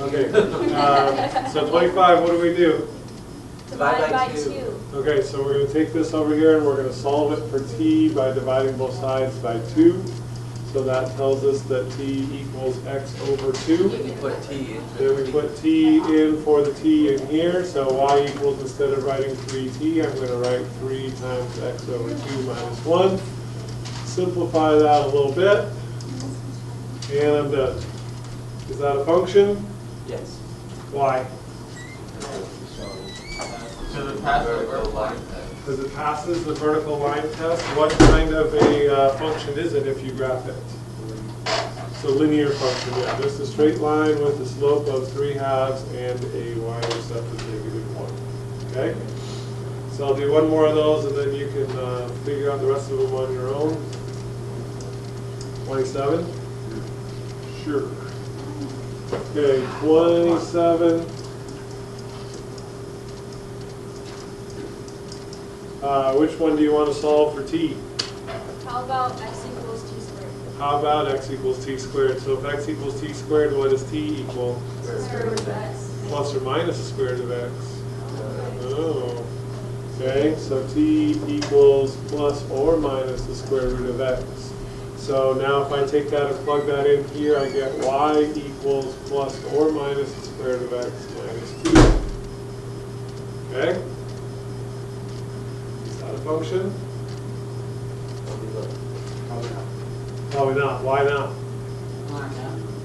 Okay, so 25, what do we do? Divide by 2. Okay, so we're going to take this over here and we're going to solve it for t by dividing both sides by 2. So that tells us that t equals x over 2. Then you put t in. Then we put t in for the t in here. So y equals, instead of writing 3t, I'm going to write 3 times x over 2 minus 1. Simplify that a little bit. And I'm done. Is that a function? Yes. Why? Because it passes the vertical line test. Because it passes the vertical line test. What kind of a function is it if you graph it? It's a linear function, yeah. Just a straight line with a slope of 3/2 and a y-intercept of -1. Okay? So I'll do one more of those and then you can figure out the rest of them on your own. 27? Sure. Okay, 27. Which one do you want to solve for t? How about x equals t squared? How about x equals t squared? So if x equals t squared, what does t equal? Square root of x. Plus or minus the square root of x? Oh. Okay, so t equals plus or minus the square root of x. So now if I take that and plug that in here, I get y equals plus or minus the square root of x minus 2. Okay? Is that a function? Probably not. Why not?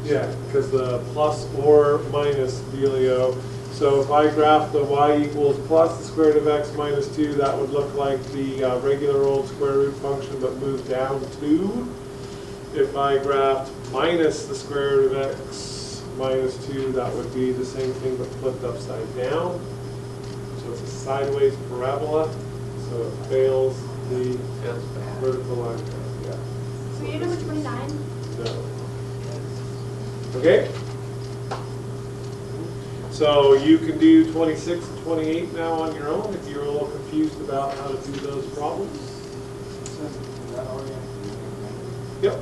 Yeah, because the plus or minus dealio. So if I graph the y equals plus the square root of x minus 2, that would look like the regular old square root function but moved down 2. If I graphed minus the square root of x minus 2, that would be the same thing but flipped upside down. So it's a sideways parabola, so it fails the vertical line test. Yeah. So you're number 29? No. Okay? So you can do 26 and 28 now on your own if you're a little confused about how to do those problems. Yep.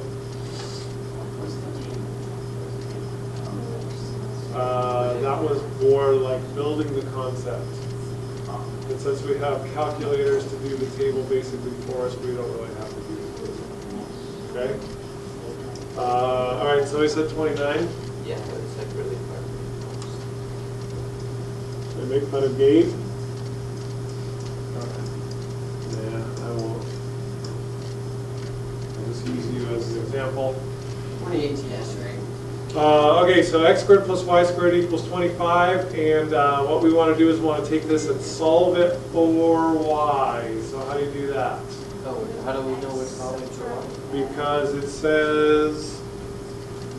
That was more like building the concept. And since we have calculators to do the table basically for us, we don't really have to do it. Okay? All right, so we said 29. Yeah, it's like really hard. Should I make fun of Gabe? Yeah, I won't. I'll just use you as an example. 28, yes, right? Okay, so x squared plus y squared equals 25, and what we want to do is we want to take this and solve it for y. So how do you do that? Oh, how do we know we're solving for y? Because it says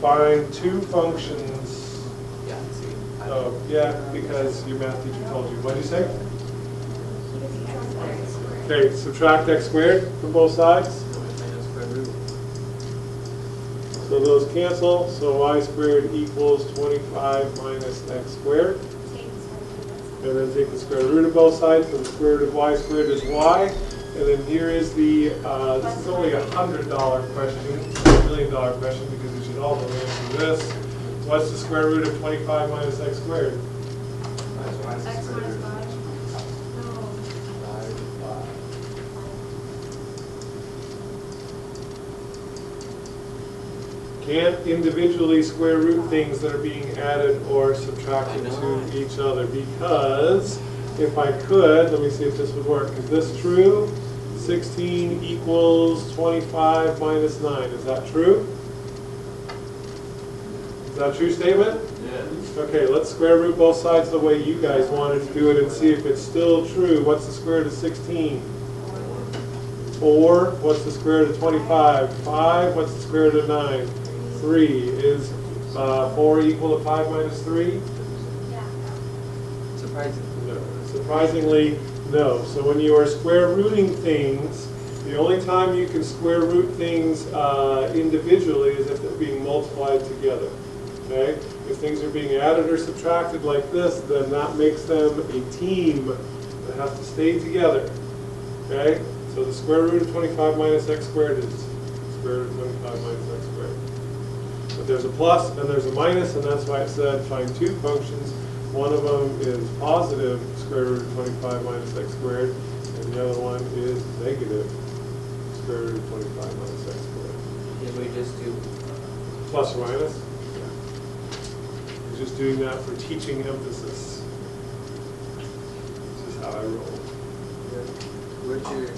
find two functions. Yeah, see. Oh, yeah, because your math teacher told you. What did you say? Okay, subtract x squared from both sides. So those cancel, so y squared equals 25 minus x squared. And then take the square root of both sides, so the square root of y squared is y. And then here is the, this is only $100 question, it's a $1 million question because you should all know the answer to this. What's the square root of 25 minus x squared? X minus 5? No. Can't individually square root things that are being added or subtracted to each other, because if I could, let me see if this would work. Is this true? 16 equals 25 minus 9. Is that true? Is that a true statement? Yes. Okay, let's square root both sides the way you guys wanted to do it and see if it's still true. What's the square root of 16? 4. What's the square root of 25? 5. What's the square root of 9? 3. Is 4 equal to 5 minus 3? Yeah. Surprising. No. Surprisingly, no. So when you are square rooting things, the only time you can square root things individually is if they're being multiplied together. Okay? If things are being added or subtracted like this, then that makes them a team that has to stay together. Okay? So the square root of 25 minus x squared is square root of 25 minus x squared. But there's a plus and there's a minus, and that's why it said find two functions. One of them is positive square root of 25 minus x squared, and the other one is negative square root of 25 minus x squared. Can we just do, Plus or minus? Just doing that for teaching emphasis. This is how I roll. Richard?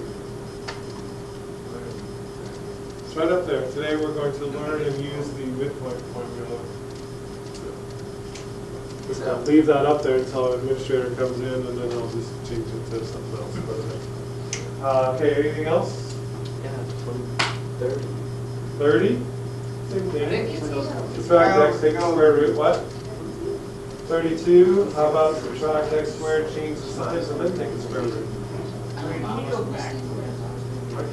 It's right up there. Today we're going to learn and use the midpoint formula. We're going to leave that up there until our administrator comes in, and then I'll just change it to something else. Okay, anything else? Yeah, 20, 30. 30? Same thing. Subtract x, take the square root, what? 32. How about subtract x squared, change the signs, and then take the square root? I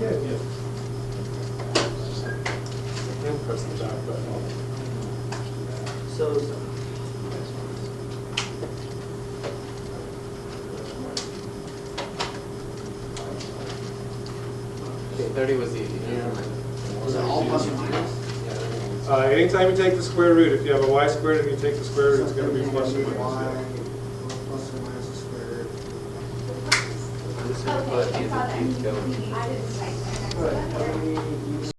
can't, yeah. I can press the back button. So, okay, 30 was easy. Was it all plus or minus? Anytime you take the square root, if you have a y squared and you take the square root, it's going to be plus or minus. Y plus or minus a square root. I'm just gonna put these and keep going. I didn't say that. But how do we use